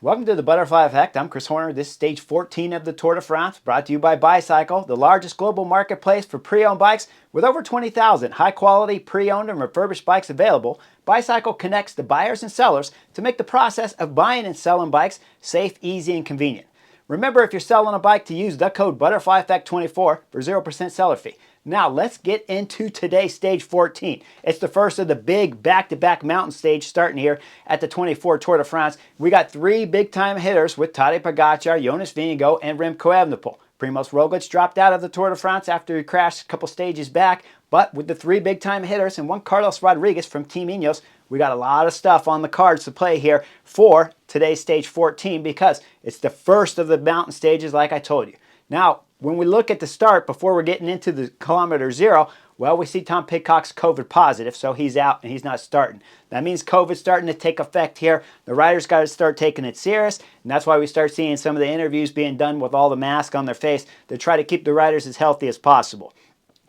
Welcome to the Butterfly Effect. I'm Chris Horner. This is stage 14 of the Tour de France, brought to you by Bicycle, the largest global marketplace for pre-owned bikes with over 20,000 high-quality pre-owned and refurbished bikes available. Bicycle connects the buyers and sellers to make the process of buying and selling bikes safe, easy, and convenient. Remember, if you're selling a bike, to use the code ButterflyEffect24 for 0% seller fee. Now, let's get into today's stage 14. It's the first of the big back-to-back mountain stage starting here at the 24 Tour de France. We got three big-time hitters with Tadej Pogačar, Jonas Vingegaard, and Remco Evenepoel. Primoz Roglic dropped out of the Tour de France after he crashed a couple stages back, but with the three big-time hitters and one Carlos Rodriguez from Team Ineos, we got a lot of stuff on the cards to play here for today's stage 14 because it's the first of the mountain stages, like I told you. Now, when we look at the start, before we're getting into the kilometer zero, well, we see Tom Pidcock's COVID positive, so he's out and he's not starting. That means COVID's starting to take effect here. The riders got to start taking it serious, and that's why we start seeing some of the interviews being done with all the masks on their face to try to keep the riders as healthy as possible.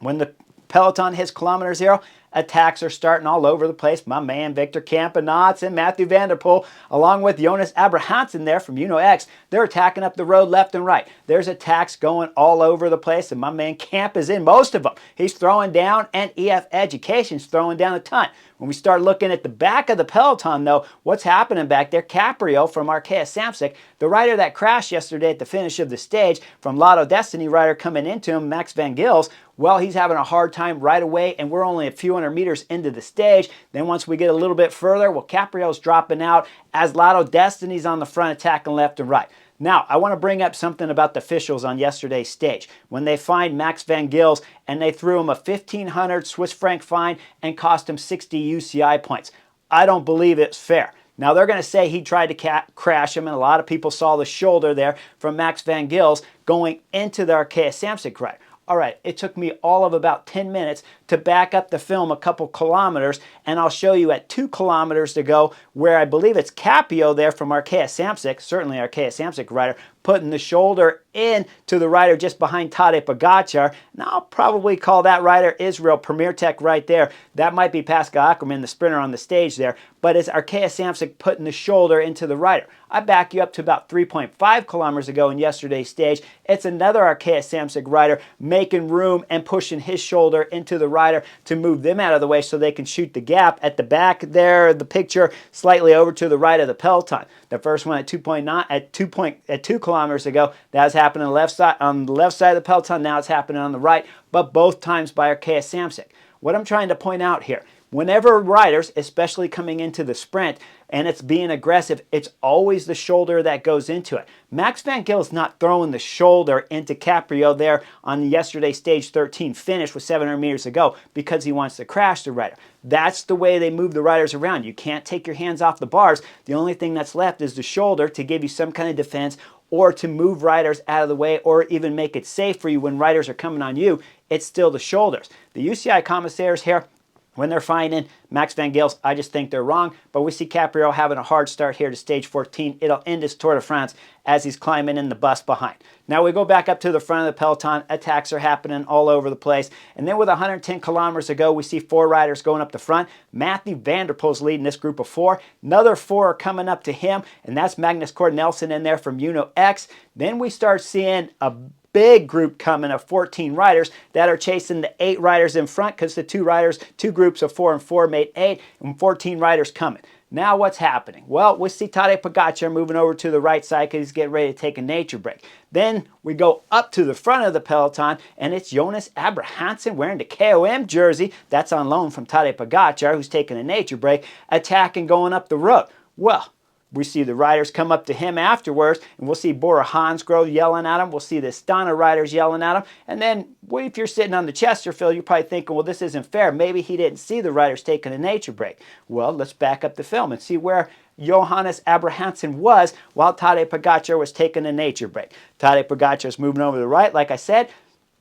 When the peloton hits kilometer zero, attacks are starting all over the place. My man Victor Campenaerts and Mathieu van der Poel, along with Jonas Abrahamsen there from X, they're attacking up the road left and right. There's attacks going all over the place, and my man Camp is in most of them. He's throwing down, and EF Education's throwing down a ton. When we start looking at the back of the peloton, though, what's happening back there? Caprio from Arkea Samsic, the rider that crashed yesterday at the finish of the stage, from Lotto Destiny rider coming into him, Max van Gils, well, he's having a hard time right away, and we're only a few hundred meters into the stage. Then once we get a little bit further, well, Caprio's dropping out as Lotto Destiny's on the front attacking left and right. Now, I want to bring up something about the officials on yesterday's stage. When they fined Max van Gils and they threw him a 1,500 Swiss franc fine and cost him 60 UCI points. I don't believe it's fair. Now, they're going to say he tried to crash him, and a lot of people saw the shoulder there from Max van Gils going into the Arkea Samsic rider. All right, it took me all of about 10 minutes to back up the film a couple kilometers, and I'll show you at 2 kilometers to go where I believe it's Capio there from Arkea Samsic, certainly Arkea Samsic rider, putting the shoulder in to the rider just behind Tadej Pogačar. Now, I'll probably call that rider Israel Premier Tech right there. That might be Pascal Ackermann, the sprinter on the stage there, but it's Arkea Samsic putting the shoulder into the rider. I back you up to about 3.5 kilometers ago in yesterday's stage. It's another Arkea Samsic rider making room and pushing his shoulder into the rider to move them out of the way so they can shoot the gap at the back there, the picture slightly over to the right of the peloton. The first one at 2 kilometers ago, that was happening on the left side of the peloton. Now it's happening on the right, but both times by Arkea Samsic. What I'm trying to point out here, whenever riders, especially coming into the sprint, and it's being aggressive, it's always the shoulder that goes into it. Max van Gils not throwing the shoulder into Caprio there on yesterday's stage 13 finish with 700 meters to go because he wants to crash the rider. That's the way they move the riders around. You can't take your hands off the bars. The only thing that's left is the shoulder to give you some kind of defense or to move riders out of the way or even make it safe for you when riders are coming on you. It's still the shoulders. The UCI commissaires here, when they're fining Max van Gils, I just think they're wrong. But we see Caprio having a hard start here to stage 14. It'll end his Tour de France as he's climbing in the bus behind. Now we go back up to the front of the peloton. Attacks are happening all over the place. And then with 110 kilometers to go, we see 4 riders going up the front. Mathieu van der Poel's leading this group of 4. Another 4 are coming up to him, and that's Magnus Cort Nielsen in there from X. Then we start seeing a big group coming of 14 riders that are chasing the 8 riders in front because the 2 groups of 4 and 4 made 8 and 14 riders coming. Now what's happening? Well, we see Tadej Pogačar moving over to the right side because he's getting ready to take a nature break. Then we go up to the front of the peloton, and it's Jonas Abrahamsen wearing the KOM jersey. That's on loan from Tadej Pogačar, who's taking a nature break, attacking going up the road. Well, we see the riders come up to him afterwards, and we'll see Bora Hansgrohe yelling at him. We'll see the Astana riders yelling at him. And then, well, if you're sitting on the Chesterfield, you're probably thinking, well, this isn't fair. Maybe he didn't see the riders taking a nature break. Well, let's back up the film and see where Jonas Abrahamsen was while Tadej Pogačar was taking a nature break. Tadej Pogačar is moving over to the right, like I said.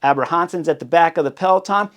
Abrahamsen's at the back of the peloton.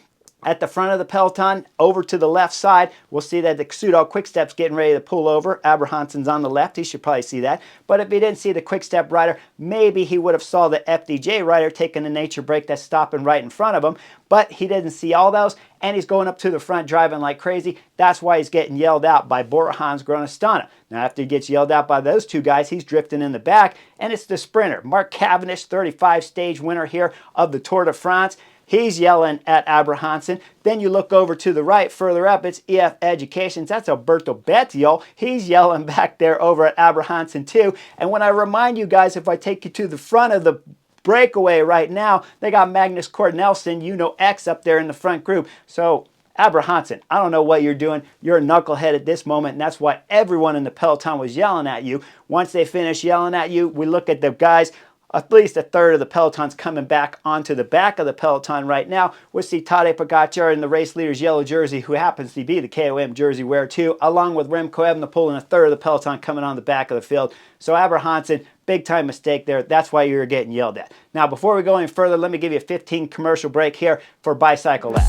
At the front of the peloton, over to the left side, we'll see that the Pseudo Quick-Step's getting ready to pull over. Abrahamsen's on the left. He should probably see that. But if he didn't see the Quick-Step rider, maybe he would have saw the FDJ rider taking a nature break that's stopping right in front of him. But he didn't see all those, and he's going up to the front driving like crazy. That's why he's getting yelled out by Bora Hansgrohe. Now, after he gets yelled out by those two guys, he's drifting in the back, and it's the sprinter. Mark Cavendish, 35-stage winner here of the Tour de France. He's yelling at Abrahamsen. Then you look over to the right, further up, it's EF Education. That's Alberto Bettiol. He's yelling back there over at Abrahamsen too. And when I remind you guys, if I take you to the front of the Breakaway right now, they got Magnus Cort Nelson, X up there in the front group. So Abrahamsen, I don't know what you're doing. You're a knucklehead at this moment, and that's why everyone in the peloton was yelling at you. Once they finish yelling at you, we look at the guys. At least a third of the peloton's coming back onto the back of the peloton right now. We'll see Tadej Pogačar in the race leader's yellow jersey, who happens to be the KOM jersey wearer too, along with Remco Evenepoel and a third of the peloton coming on the back of the field. So Abrahamsen, big time mistake there. That's why you're getting yelled at. Now, before we go any further, let me give you a 15 commercial break here for Bicycle Lab.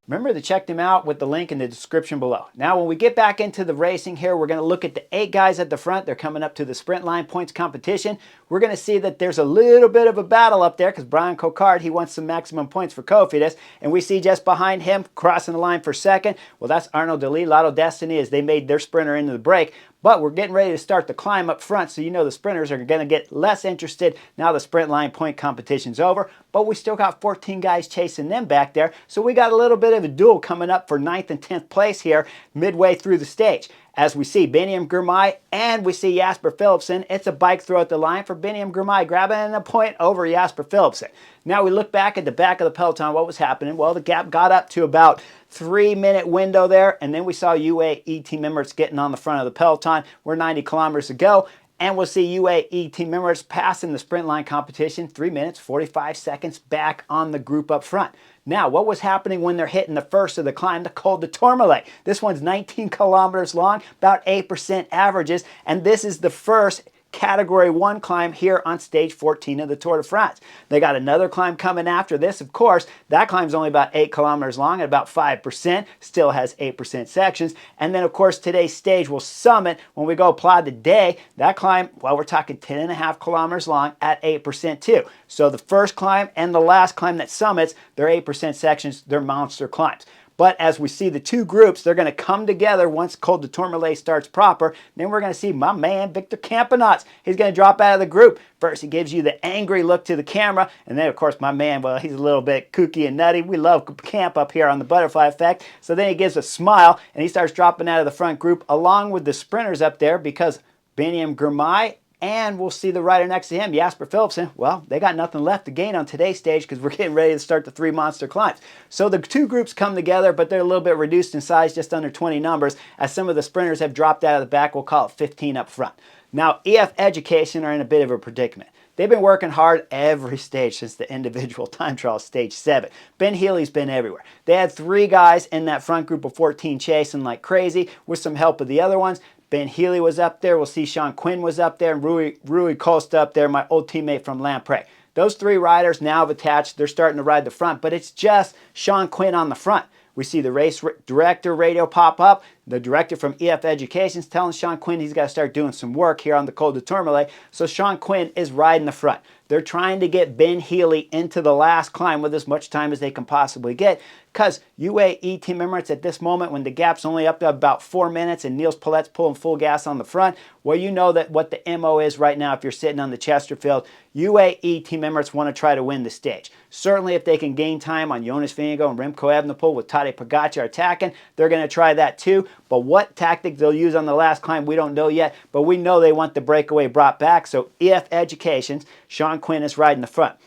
Remember to check them out with the link in the description below. Now, when we get back into the racing here, we're going to look at the 8 guys at the front. They're coming up to the sprint line points competition. We're going to see that there's a little bit of a battle up there because Brian Cocard, he wants some maximum points for Cofidis. And we see just behind him, crossing the line for second, well, that's Arnaud Delis, Lotto Destiny, as they made their sprinter into the break. But we're getting ready to start the climb up front, so the sprinters are going to get less interested now the sprint line point competition's over. But we still got 14 guys chasing them back there, so we got a little bit of a duel coming up for 9th and 10th place here midway through the stage. As we see Biniam Girmay and we see Jasper Philipsen, it's a bike throw at the line for Biniam Girmay, grabbing a point over Jasper Philipsen. Now we look back at the back of the peloton, what was happening? Well, the gap got up to about 3-minute window there, and then we saw UAE team members getting on the front of the peloton. We're 90 kilometers to go, and we'll see UAE team members passing the sprint line competition 3 minutes, 45 seconds back on the group up front. Now, what was happening when they're hitting the first of the climb, the Col de Tourmalet? This one's 19 kilometers long, about 8% averages, and this is the first Category 1 climb here on stage 14 of the Tour de France. They got another climb coming after this, of course. That climb's only about 8 kilometers long at about 5%, still has 8% sections. And then, of course, today's stage will summit when we go apply the day. That climb, well, we're talking 10.5 kilometers long at 8% too. So the first climb and the last climb that summits, they're 8% sections, they're monster climbs. But as we see the two groups, they're going to come together once Col de Tourmalet starts proper. Then we're going to see my man, Victor Campenaerts. He's going to drop out of the group. First, he gives you the angry look to the camera. And then, of course, my man, well, he's a little bit kooky and nutty. We love Camp up here on the Butterfly Effect. So then he gives a smile, and he starts dropping out of the front group along with the sprinters up there because Biniam Girmay and we'll see the rider next to him, Jasper Philipsen. Well, they got nothing left to gain on today's stage because we're getting ready to start the 3 monster climbs. So the two groups come together, but they're a little bit reduced in size, just under 20 numbers, as some of the sprinters have dropped out of the back. We'll call it 15 up front. Now, EF Education are in a bit of a predicament. They've been working hard every stage since the individual time trial stage 7. Ben Healy's been everywhere. They had 3 guys in that front group of 14 chasing like crazy with some help of the other ones. Ben Healy was up there. We'll see Sean Quinn was up there, and Rui Costa up there, my old teammate from Lamprey. Those 3 riders now have attached. They're starting to ride the front, but it's just Sean Quinn on the front. We see the race director radio pop up. The director from EF Education is telling Sean Quinn he's got to start doing some work here on the Col de Tourmalet. So Sean Quinn is riding the front. They're trying to get Ben Healy into the last climb with as much time as they can possibly get, because UAE team members at this moment, when the gap's only up to about 4 minutes and Niels Paulet's pulling full gas on the front, well, you know that what the MO is right now if you're sitting on the Chesterfield. UAE team members want to try to win the stage. Certainly if they can gain time on Jonas Vingegaard and Remco Evenepoel with Tadej Pogačar attacking, they're going to try that too. But what tactic they'll use on the last climb, we don't know yet. But we know they want the breakaway brought back. So EF Education's Sean Quinn is riding the front.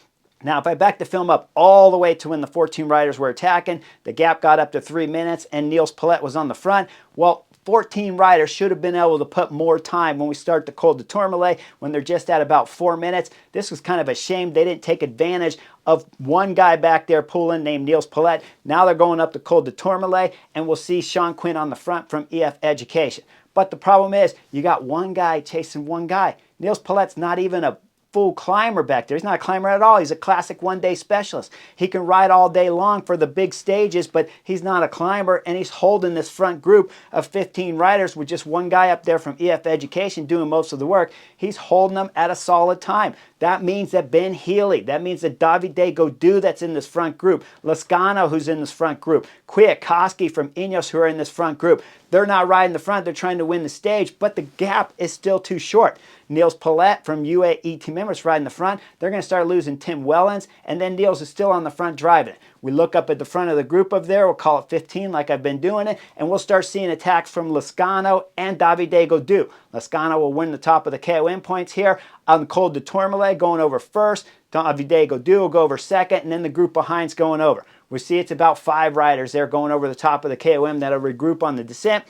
Now, if I back the film up all the way to when the 14 riders were attacking, the gap got up to 3 minutes and Niels Paulet was on the front. Well, 14 riders should have been able to put more time when we start the Col de Tourmalet, when they're just at about 4 minutes. This was kind of a shame they didn't take advantage of one guy back there pulling named Niels Palet. Now they're going up the Col de Tourmalet, and we'll see Sean Quinn on the front from EF Education. But the problem is, you got one guy chasing one guy. Niels Palet's not even a full climber back there. He's not a climber at all. He's a classic one-day specialist. He can ride all day long for the big stages, but he's not a climber, and he's holding this front group of 15 riders with just one guy up there from EF Education doing most of the work. He's holding them at a solid time. That means that Ben Healy, that means that Davide Gaudu that's in this front group, Lascano who's in this front group, Kwiatkowski from Ineos who are in this front group. They're not riding the front, they're trying to win the stage, but the gap is still too short. Niels Palet from UAE Team Members riding the front. They're going to start losing Tim Wellens, and then Niels is still on the front driving it. We look up at the front of the group up there, we'll call it 15 like I've been doing it, and we'll start seeing attacks from Lascano and Davide Gaudu. Lascano will win the top of the KOM points here on the Col de Tourmalet, going over first. Davide Gaudu will go over second, and then the group behind's going over. We see it's about 5 riders there going over the top of the KOM that'll regroup on the descent.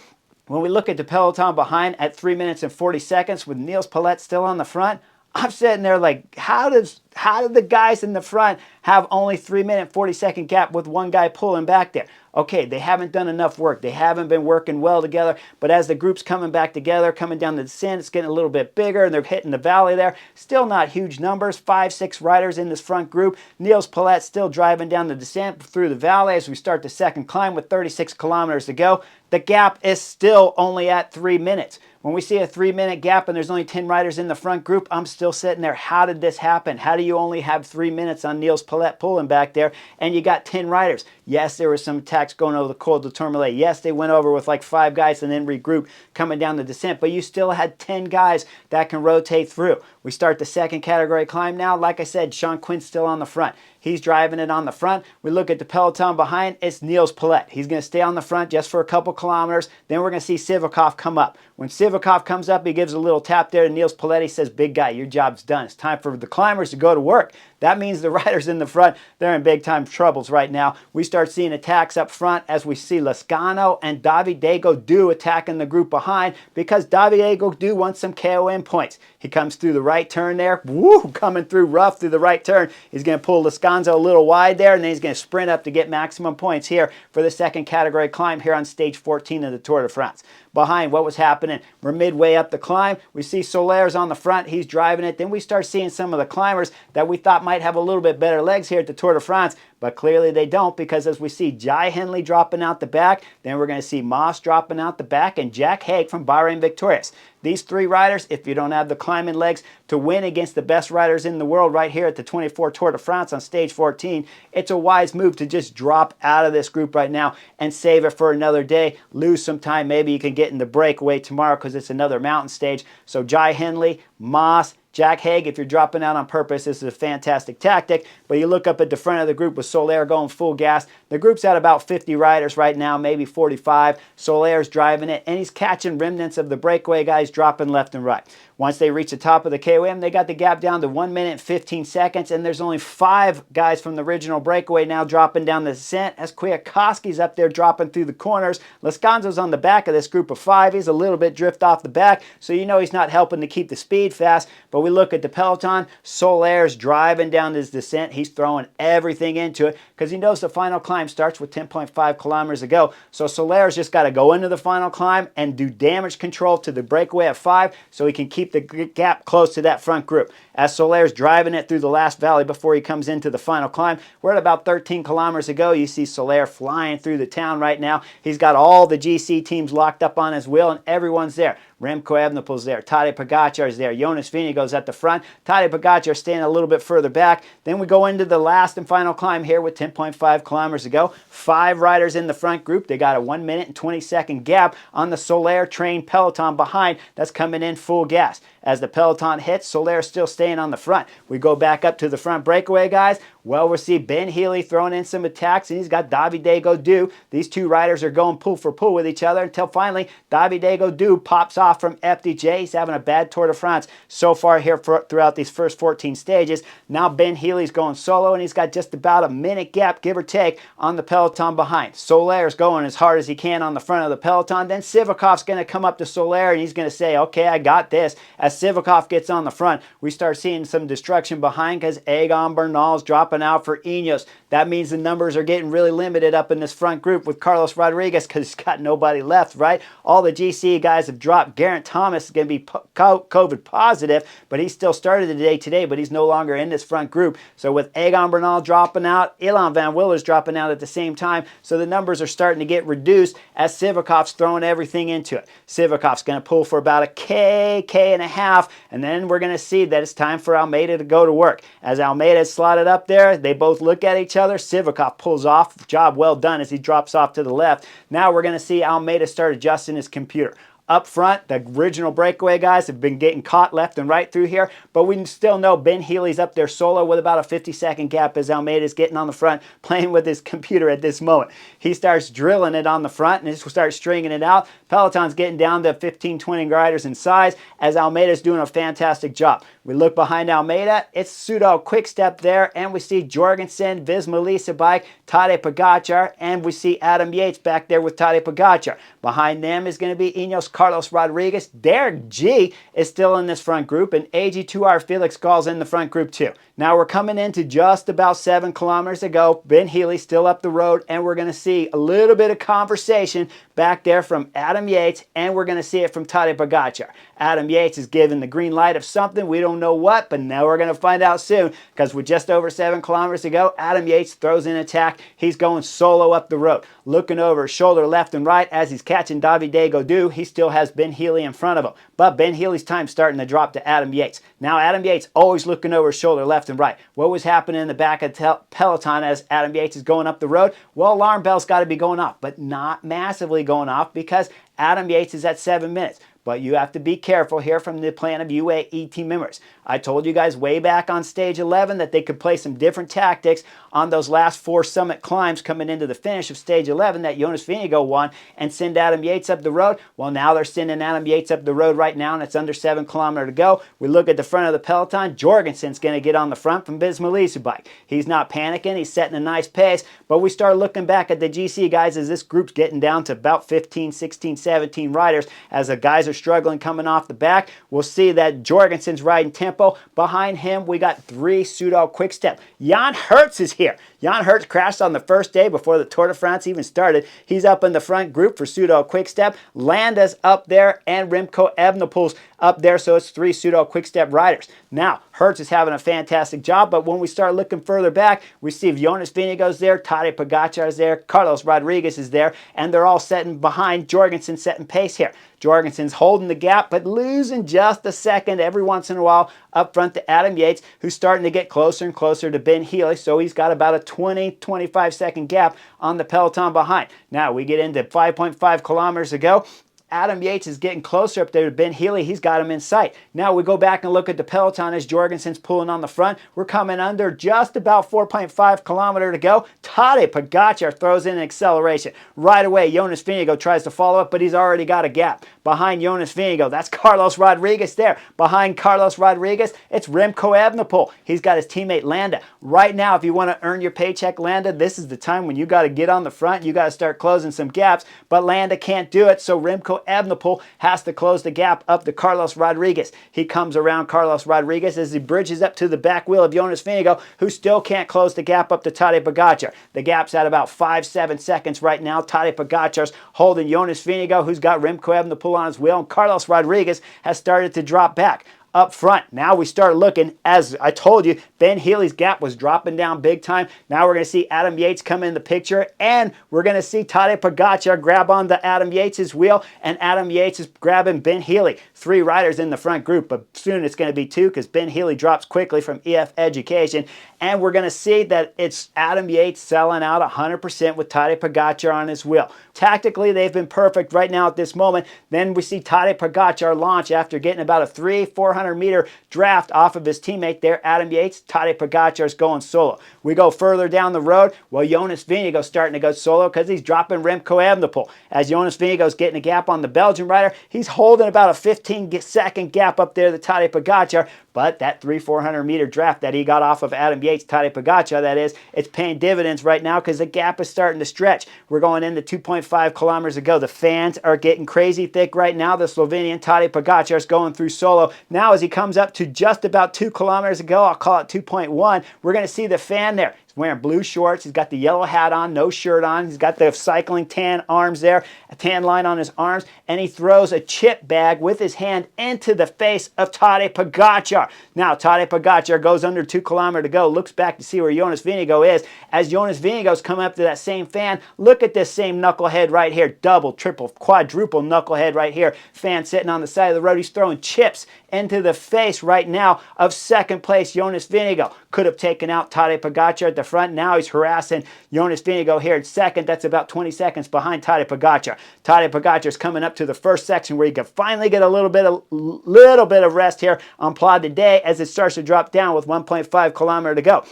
When we look at the peloton behind at 3 minutes and 40 seconds with Niels Palet still on the front, I'm sitting there like, how do the guys in the front have only 3 minute 40-second gap with one guy pulling back there? Okay, they haven't done enough work. They haven't been working well together, but as the group's coming back together, coming down the descent, it's getting a little bit bigger, and they're hitting the valley there. Still not huge numbers, 5, 6 riders in this front group. Niels Palet still driving down the descent through the valley as we start the second climb with 36 kilometers to go. The gap is still only at 3 minutes. When we see a 3-minute gap and there's only 10 riders in the front group, I'm still sitting there. How did this happen? How do you only have 3 minutes on Niels Palet pulling back there and you got 10 riders? Yes, there was some attacks going over the Col de Tourmalet. Yes, they went over with like 5 guys and then regrouped coming down the descent, but you still had 10 guys that can rotate through. We start the second category climb now. Like I said, Sean Quinn's still on the front. He's driving it on the front. We look at the peloton behind. It's Niels Palet. He's going to stay on the front just for a couple kilometers. Then we're going to see Sivakov come up. When Sivakov comes up, he gives a little tap there to Niels Palet. He says, big guy, your job's done. It's time for the climbers to go to work. That means the riders in the front, they're in big time troubles right now. We start seeing attacks up front as we see Lascano and Davide Gaudu attacking the group behind because Davide Gaudu wants some KOM points. He comes through the right turn there. Woo! Coming through rough through the right turn. He's going to pull Lascano a little wide there, and then he's going to sprint up to get maximum points here for the second category climb here on stage 14 of the Tour de France. Behind what was happening, we're midway up the climb. We see Solaire's on the front. He's driving it. Then we start seeing some of the climbers that we thought might have a little bit better legs here at the Tour de France, but clearly they don't, because as we see Jai Hindley dropping out the back, then we're going to see Moss dropping out the back, and Jack Haig from Bahrain Victorious. These 3 riders, if you don't have the climbing legs to win against the best riders in the world right here at the 24 Tour de France on stage 14, it's a wise move to just drop out of this group right now and save it for another day. Lose some time. Maybe you can get in the breakaway tomorrow because it's another mountain stage. So Jai Hindley, Moss, Jack Haig, if you're dropping out on purpose, this is a fantastic tactic. But you look up at the front of the group with Soler going full gas. The group's at about 50 riders right now, maybe 45. Soler's driving it, and he's catching remnants of the breakaway guys dropping left and right. Once they reach the top of the KOM, they got the gap down to 1 minute and 15 seconds, and there's only 5 guys from the original breakaway now dropping down the descent as Kwiatkowski's up there dropping through the corners. Lascanzo's on the back of this group of 5. He's a little bit drift off the back, so you know he's not helping to keep the speed fast. But we look at the peloton. Solaire's driving down this descent. He's throwing everything into it because he knows the final climb starts with 10.5 kilometers to go. So Solaire's just got to go into the final climb and do damage control to the breakaway at 5 so he can keep the gap close to that front group. As Solaire's driving it through the last valley before he comes into the final climb, we're at about 13 kilometers to go. You see Solaire flying through the town right now. He's got all the GC teams locked up on his wheel, and everyone's there. Remco Evenepoel's there. Tadej Pogačar's there. Jonas Vingegaard's at the front. Tadej Pogačar staying a little bit further back. Then we go into the last and final climb here with 10.5 kilometers to go. 5 riders in the front group. They got a 1 minute and 20 second gap on the Solaire trained peloton behind that's coming in full gas. as the peloton hits. Soler still staying on the front. We go back up to the front breakaway, guys. Well, we'll see Ben Healy throwing in some attacks, and he's got Davide Gaudu. These two riders are going pull for pull with each other until finally Davide Gaudu pops off from FDJ. He's having a bad Tour de France so far here throughout these first 14 stages. Now Ben Healy's going solo, and he's got just about a minute gap, give or take, on the peloton behind. Soler's going as hard as he can on the front of the peloton. Then Sivakov's going to come up to Soler, and he's going to say, okay, I got this. As Sivakov gets on the front, we start seeing some destruction behind because Egan Bernal's dropping out for Ineos. That means the numbers are getting really limited up in this front group with Carlos Rodriguez because he's got nobody left, right? All the GC guys have dropped. Geraint Thomas is going to be COVID positive, but he still started the day today, but he's no longer in this front group. So with Egan Bernal dropping out, Ilan Van Willer's dropping out at the same time, so the numbers are starting to get reduced as Sivakov's throwing everything into it. Sivakov's going to pull for about a K and a half, and then we're going to see that it's time for Almeida to go to work. As Almeida's slotted up there, they both look at each other. Sivakov pulls off. Job well done as he drops off to the left. Now we're going to see Almeida start adjusting his computer. Up front, the original breakaway guys have been getting caught left and right through here, but we still know Ben Healy's up there solo with about a 50-second gap as Almeida's getting on the front, playing with his computer at this moment. He starts drilling it on the front and just starts stringing it out. Peloton's getting down to 15-20 riders in size as Almeida's doing a fantastic job. We look behind Almeida, it's pseudo quick step there, and we see Jorgensen, Visma Lease bike, Tadej Pogačar, and we see Adam Yates back there with Tadej Pogačar. Behind them is going to be Ineos Carlos Rodriguez. Derek G is still in this front group, and AG2R Felix Gall's in the front group too. Now we're coming into just about 7 kilometers to go. Ben Healy still up the road, and we're going to see a little bit of conversation back there from Adam Yates, and we're going to see it from Tadej Pogačar. Adam Yates is giving the green light of something. We don't know what, but now we're going to find out soon because with just over 7 kilometers to go, Adam Yates throws in attack. He's going solo up the road, looking over his shoulder left and right as he's catching Davide Gaudu. He still has Ben Healy in front of him, but Ben Healy's time's starting to drop to Adam Yates. Now Adam Yates always looking over his shoulder left and right. What was happening in the back of the peloton as Adam Yates is going up the road? Well, alarm bells got to be going off, but not massively going off because Adam Yates is at 7 minutes. But you have to be careful here from the plan of UAE team members. I told you guys way back on stage 11 that they could play some different tactics on those last 4 summit climbs coming into the finish of stage 11 that Jonas Vingegaard won and send Adam Yates up the road. Well, now they're sending Adam Yates up the road right now, and it's under 7 kilometers to go. We look at the front of the peloton. Jorgensen's going to get on the front from Visma Lease bike. He's not panicking. He's setting a nice pace. But we start looking back at the GC guys as this group's getting down to about 15, 16, 17 riders as the guys are struggling coming off the back. We'll see that Jorgensen's riding tempo. Behind him, we got 3 pseudo quick step. Jan Hertz is here. Jan Hertz crashed on the first day before the Tour de France even started. He's up in the front group for pseudo quick step. Landa's up there and Remco Evenepoel's up there, so it's 3 pseudo quick step riders. Now, Hertz is having a fantastic job, but when we start looking further back, we see Jonas Vingegaard's there, Tadej Pogačar's there, Carlos Rodriguez is there, and they're all setting behind Jorgensen, setting pace here. Jorgensen's holding the gap, but losing just a second every once in a while up front to Adam Yates, who's starting to get closer and closer to Ben Healy, so he's got about a 20-25 second gap on the peloton behind. Now we get into 5.5 kilometers to go. Adam Yates is getting closer up there to Ben Healy. He's got him in sight. Now we go back and look at the peloton as Jorgensen's pulling on the front. We're coming under just about 4.5 kilometers to go. Tadej Pogačar throws in an acceleration. Right away, Jonas Vingegaard tries to follow up, but he's already got a gap. Behind Jonas Vingegaard, that's Carlos Rodriguez there. Behind Carlos Rodriguez, it's Remco Evenepoel. He's got his teammate Landa. Right now, if you want to earn your paycheck, Landa, this is the time when you got to get on the front. You got to start closing some gaps, but Landa can't do it, so Remco Evenepoel has to close the gap up to Carlos Rodriguez. He comes around Carlos Rodriguez as he bridges up to the back wheel of Jonas Vingegaard, who still can't close the gap up to Tadej Pogačar. The gap's at about 5-7 seconds right now. Tadej Pogačar's holding Jonas Vingegaard, who's got Remco Evenepoel on his wheel, and Carlos Rodriguez has started to drop back. up front. Now we start looking, as I told you, Ben Healy's gap was dropping down big time. Now we're going to see Adam Yates come in the picture, and we're going to see Tadej Pogačar grab onto Adam Yates' wheel, and Adam Yates is grabbing Ben Healy. 3 riders in the front group, but soon it's going to be 2 because Ben Healy drops quickly from EF Education. And we're going to see that it's Adam Yates selling out 100% with Tadej Pogačar on his wheel. Tactically, they've been perfect right now at this moment. Then we see Tadej Pogačar launch after getting about a 400 meter draft off of his teammate there, Adam Yates. Tadej Pogačar is going solo. We go further down the road. Well, Jonas Vingegaard starting to go solo because he's dropping Remco Evenepoel. As Jonas Vingegaard's getting a gap on the Belgian rider, he's holding about a 15-second gap up there to Tadej Pogačar. But that 400 meter draft that he got off of Adam Yates, Tadej Pogačar that is, it's paying dividends right now because the gap is starting to stretch. We're going into 2.5 kilometers to go. The fans are getting crazy thick right now. The Slovenian Tadej Pogačar is going through solo. Now as he comes up to just about 2 kilometers to go, I'll call it 2.1, we're going to see the fan there. He's wearing blue shorts. He's got the yellow hat on, no shirt on. He's got the cycling tan arms there, a tan line on his arms, and he throws a chip bag with his hand into the face of Tadej Pogačar. Now, Tadej Pogačar goes under 2 kilometers to go, looks back to see where Jonas Vingegaard is. As Jonas Vingegaard's coming up to that same fan, look at this same knucklehead right here, double, triple, quadruple knucklehead right here. Fan sitting on the side of the road. He's throwing chips into the face right now of second place Jonas Vingegaard. Could have taken out Tadej Pogačar at the front. Now he's harassing Jonas Vingegaard here in second. That's about 20 seconds behind Tadej Pogačar. Tadej Pogačar is coming up to the first section where he can finally get a little bit of rest here on Pla de Day as it starts to drop down with 1.5 kilometers to go.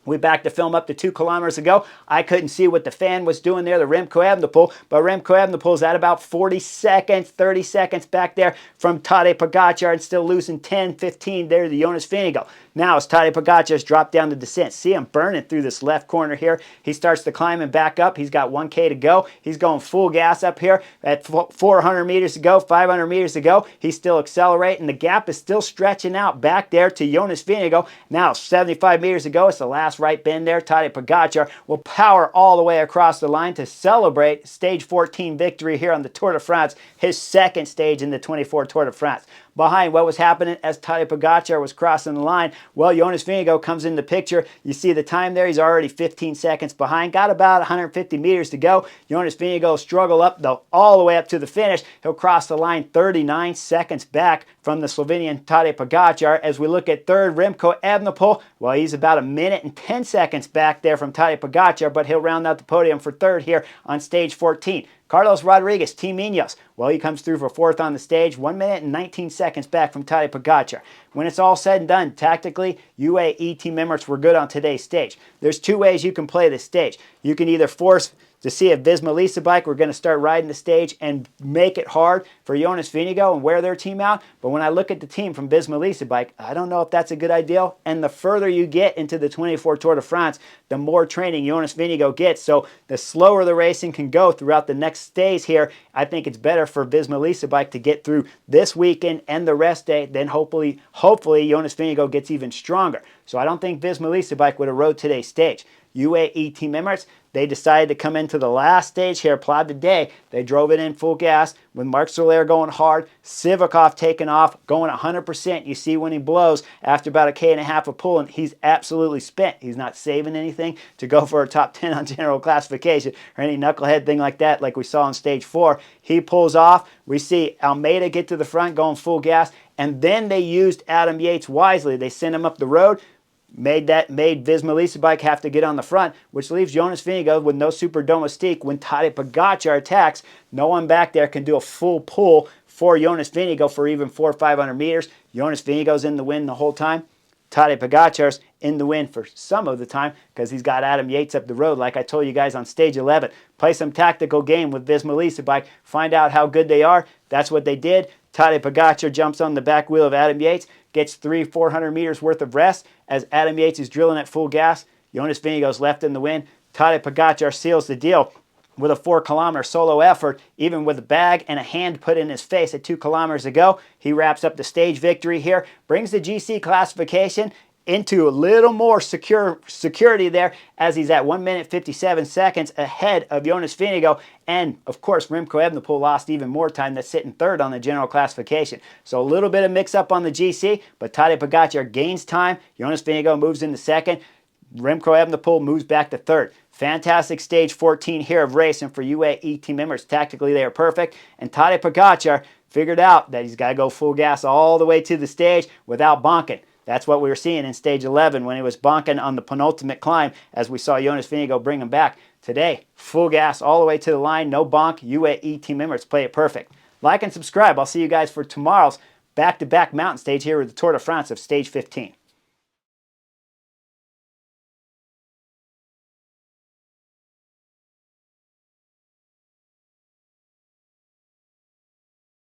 We backed the film up to 2 kilometers ago. I couldn't see what the fan was doing there, the Remco Evenepoel, but Remco Evenepoel's at about 40 seconds, 30 seconds back there from Tadej Pogačar and still losing 10, 15 there to Jonas Vingegaard. Now as Tadej Pogačar's dropped down the descent, see him burning through this left corner here. He starts to climb and back up. He's got 1K to go. He's going full gas up here at 400 meters to go, 500 meters to go. He's still accelerating. The gap is still stretching out back there to Jonas Vingegaard. Now 75 meters to go. It's the last right bend there. Tadej Pogačar will power all the way across the line to celebrate stage 14 victory here on the Tour de France, his second stage in the 24 Tour de France. Behind what was happening as Tadej Pogačar was crossing the line, well, Jonas Vingegaard comes in the picture. You see the time there. He's already 15 seconds behind. Got about 150 meters to go. Jonas Vingegaard will struggle up, though, all the way up to the finish. He'll cross the line 39 seconds back from the Slovenian Tadej Pogačar. As we look at third, Remco Evenepoel, well, he's about a minute and 10 seconds back there from Tadej Pogačar, but he'll round out the podium for third here on stage 14. Carlos Rodriguez, Team Ineos, well, he comes through for fourth on the stage, 1 minute and 19 seconds back from Tadej Pogačar. When it's all said and done, tactically, UAE team members were good on today's stage. There's 2 ways you can play this stage. You can either force to see if Visma Lease bike, we're going to start riding the stage and make it hard for Jonas Vingegaard and wear their team out. But when I look at the team from Visma Lease bike, I don't know if that's a good idea. And the further you get into the 24 Tour de France, the more training Jonas Vingegaard gets. So the slower the racing can go throughout the next stage here, I think it's better for Visma Lease bike to get through this weekend and the rest day. Then hopefully Jonas Vingegaard gets even stronger. So I don't think Visma Lease bike would have rode today's stage. UAE team members, they decided to come into the last stage here, Pla de Day. They drove it in full gas with Marc Soler going hard, Sivakov taking off, going 100%. You see when he blows after about a K&a-half of pulling, he's absolutely spent. He's not saving anything to go for a top 10 on general classification or any knucklehead thing like that like we saw on stage 4. He pulls off. We see Almeida get to the front going full gas, and then they used Adam Yates wisely. They sent him up the road, made Visma Lease bike have to get on the front, which leaves Jonas Vingegaard with no super domestique. When Tadej Pogačar attacks, no one back there can do a full pull for Jonas Vingegaard for even 400 or 500 meters. Jonas Vingegaard's in the win the whole time. Tadej Pogačar's in the win for some of the time because he's got Adam Yates up the road, like I told you guys on stage 11. Play some tactical game with Visma Lease bike, find out how good they are. That's what they did. Tadej Pogačar jumps on the back wheel of Adam Yates, gets 400 meters worth of rest as Adam Yates is drilling at full gas. Jonas Vingegaard's left in the win. Tadej Pogačar seals the deal with a 4-kilometer solo effort, even with a bag and a hand put in his face at 2 kilometers to go. He wraps up the stage victory here, brings the GC classification into a little more security there as he's at 1 minute 57 seconds ahead of Jonas Vingegaard. And of course, Remco Evenepoel lost even more time. That's sitting third on the general classification. So a little bit of mix up on the GC, but Tadej Pogačar gains time. Jonas Vingegaard moves into second. Remco Evenepoel moves back to third. Fantastic stage 14 here of racing for UAE team members. Tactically, they are perfect. And Tadej Pogačar figured out that he's got to go full gas all the way to the stage without bonking. That's what we were seeing in stage 11 when he was bonking on the penultimate climb as we saw Jonas Vingegaard bring him back. Today, full gas all the way to the line, no bonk. UAE team members play it perfect. Like and subscribe. I'll see you guys for tomorrow's back-to-back mountain stage here with the Tour de France of stage 15.